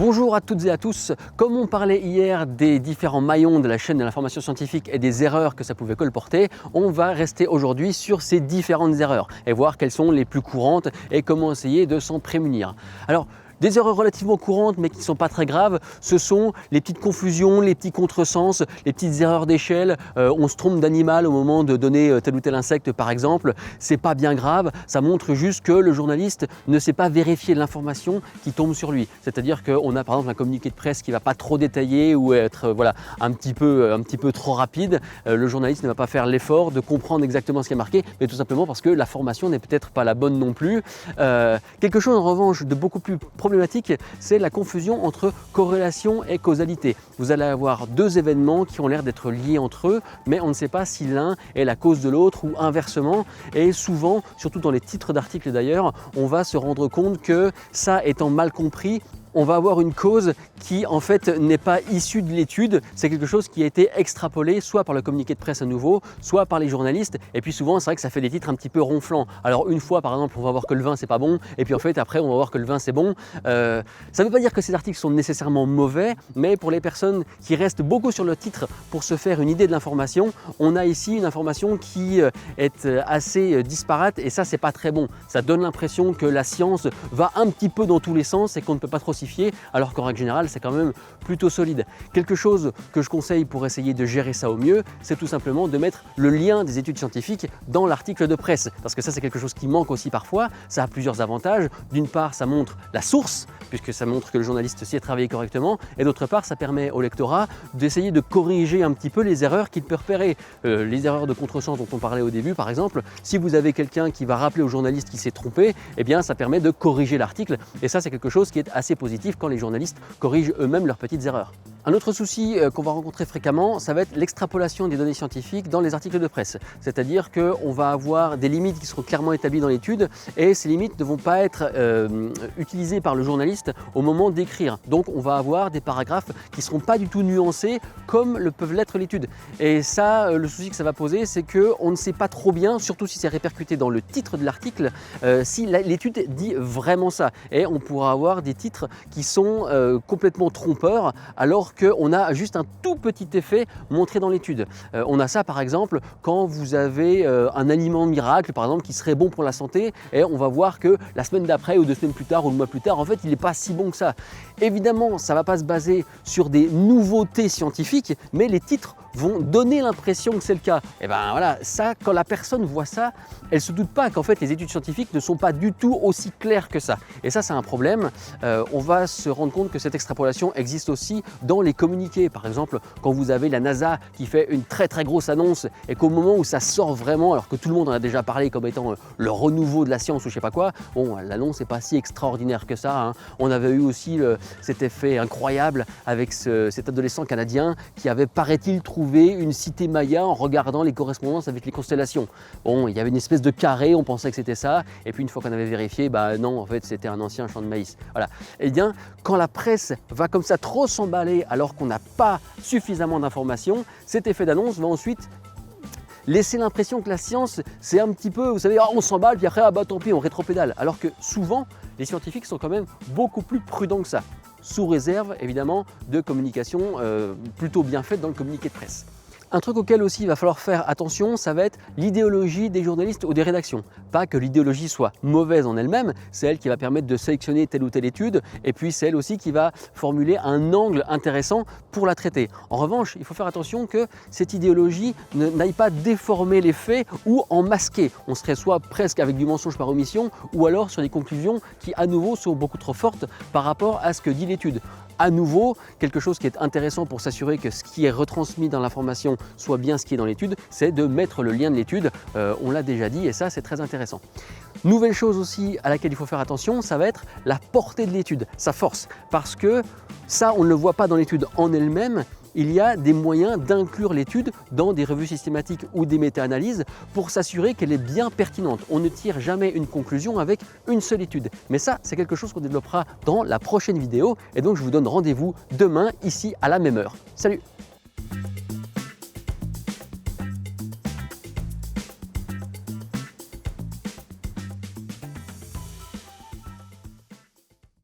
Bonjour à toutes et à tous. Comme on parlait hier des différents maillons de la chaîne de l'information scientifique et des erreurs que ça pouvait colporter, on va rester aujourd'hui sur ces différentes erreurs et voir quelles sont les plus courantes et comment essayer de s'en prémunir. Alors, des erreurs relativement courantes mais qui ne sont pas très graves, ce sont les petites confusions, les petits contresens, les petites erreurs d'échelle. On se trompe d'animal au moment de donner tel ou tel insecte par exemple. C'est pas bien grave, ça montre juste que le journaliste ne sait pas vérifier l'information qui tombe sur lui. C'est-à-dire qu'on a par exemple un communiqué de presse qui ne va pas trop détailler ou être un petit peu trop rapide. Le journaliste ne va pas faire l'effort de comprendre exactement ce qui est marqué, mais tout simplement parce que la formation n'est peut-être pas la bonne non plus. Quelque chose en revanche de beaucoup plus problématique, c'est la confusion entre corrélation et causalité. Vous allez avoir deux événements qui ont l'air d'être liés entre eux, mais on ne sait pas si l'un est la cause de l'autre ou inversement. Et souvent, surtout dans les titres d'articles d'ailleurs, on va se rendre compte que ça étant mal compris, on va avoir une cause qui en fait n'est pas issue de l'étude, c'est quelque chose qui a été extrapolé soit par le communiqué de presse à nouveau, soit par les journalistes, et puis souvent c'est vrai que ça fait des titres un petit peu ronflants. Alors une fois par exemple on va voir que le vin c'est pas bon, et puis en fait après on va voir que le vin c'est bon. Ça ne veut pas dire que ces articles sont nécessairement mauvais, mais pour les personnes qui restent beaucoup sur le titre pour se faire une idée de l'information, on a ici une information qui est assez disparate, et ça c'est pas très bon. Ça donne l'impression que la science va un petit peu dans tous les sens et qu'on ne peut pas trop alors qu'en règle générale c'est quand même plutôt solide. Quelque chose que je conseille pour essayer de gérer ça au mieux, c'est tout simplement de mettre le lien des études scientifiques dans l'article de presse, parce que ça c'est quelque chose qui manque aussi parfois. Ça a plusieurs avantages. D'une part ça montre la source, puisque ça montre que le journaliste s'y est travaillé correctement, et d'autre part ça permet au lectorat d'essayer de corriger un petit peu les erreurs qu'il peut repérer. Les erreurs de contresens dont on parlait au début par exemple, si vous avez quelqu'un qui va rappeler au journaliste qui s'est trompé, eh bien ça permet de corriger l'article, et ça c'est quelque chose qui est assez positif quand les journalistes corrigent eux-mêmes leurs petites erreurs. Un autre souci qu'on va rencontrer fréquemment, ça va être l'extrapolation des données scientifiques dans les articles de presse. C'est-à-dire qu'on va avoir des limites qui seront clairement établies dans l'étude, et ces limites ne vont pas être utilisées par le journaliste au moment d'écrire. Donc on va avoir des paragraphes qui ne seront pas du tout nuancés comme le peuvent l'être l'étude. Et ça, le souci que ça va poser, c'est qu'on ne sait pas trop bien, surtout si c'est répercuté dans le titre de l'article, si l'étude dit vraiment ça. Et on pourra avoir des titres qui sont complètement trompeurs, alors qu'on a juste un tout petit effet montré dans l'étude. On a ça par exemple quand vous avez un aliment miracle par exemple qui serait bon pour la santé, et on va voir que la semaine d'après ou 2 semaines plus tard ou le mois plus tard, en fait il n'est pas si bon que ça. Évidemment ça ne va pas se baser sur des nouveautés scientifiques, mais les titres vont donner l'impression que c'est le cas. Et ben voilà, ça, quand la personne voit ça, elle ne se doute pas qu'en fait les études scientifiques ne sont pas du tout aussi claires que ça. Et ça c'est un problème. On va se rendre compte que cette extrapolation existe aussi dans les communiqués. Par exemple, quand vous avez la NASA qui fait une très grosse annonce, et qu'au moment où ça sort vraiment, alors que tout le monde en a déjà parlé comme étant le renouveau de la science ou je sais pas quoi, bon, l'annonce n'est pas si extraordinaire que ça, hein. On avait eu aussi cet effet incroyable avec cet adolescent canadien qui avait, paraît-il, trouvé une cité maya en regardant les correspondances avec les constellations. Bon, il y avait une espèce de carré, on pensait que c'était ça, et puis une fois qu'on avait vérifié, bah non, en fait c'était un ancien champ de maïs. Voilà. Et bien, quand la presse va comme ça trop s'emballer alors qu'on n'a pas suffisamment d'informations, cet effet d'annonce va ensuite laisser l'impression que la science, c'est un petit peu, vous savez, on s'emballe, puis après, ah bah tant pis, on rétropédale. Alors que souvent, les scientifiques sont quand même beaucoup plus prudents que ça, sous réserve évidemment de communication plutôt bien faite dans le communiqué de presse. Un truc auquel aussi il va falloir faire attention, ça va être l'idéologie des journalistes ou des rédactions. Pas que l'idéologie soit mauvaise en elle-même, c'est elle qui va permettre de sélectionner telle ou telle étude, et puis c'est elle aussi qui va formuler un angle intéressant pour la traiter. En revanche, il faut faire attention que cette idéologie n'aille pas déformer les faits ou en masquer. On serait soit presque avec du mensonge par omission, ou alors sur des conclusions qui à nouveau sont beaucoup trop fortes par rapport à ce que dit l'étude. À nouveau, quelque chose qui est intéressant pour s'assurer que ce qui est retransmis dans l'information soit bien ce qui est dans l'étude, c'est de mettre le lien de l'étude, on l'a déjà dit, et ça c'est très intéressant. Nouvelle chose aussi à laquelle il faut faire attention, ça va être la portée de l'étude, sa force, parce que ça on ne le voit pas dans l'étude en elle-même. Il y a des moyens d'inclure l'étude dans des revues systématiques ou des méta-analyses pour s'assurer qu'elle est bien pertinente. On ne tire jamais une conclusion avec une seule étude. Mais ça, c'est quelque chose qu'on développera dans la prochaine vidéo. Et donc, je vous donne rendez-vous demain, ici, à la même heure. Salut!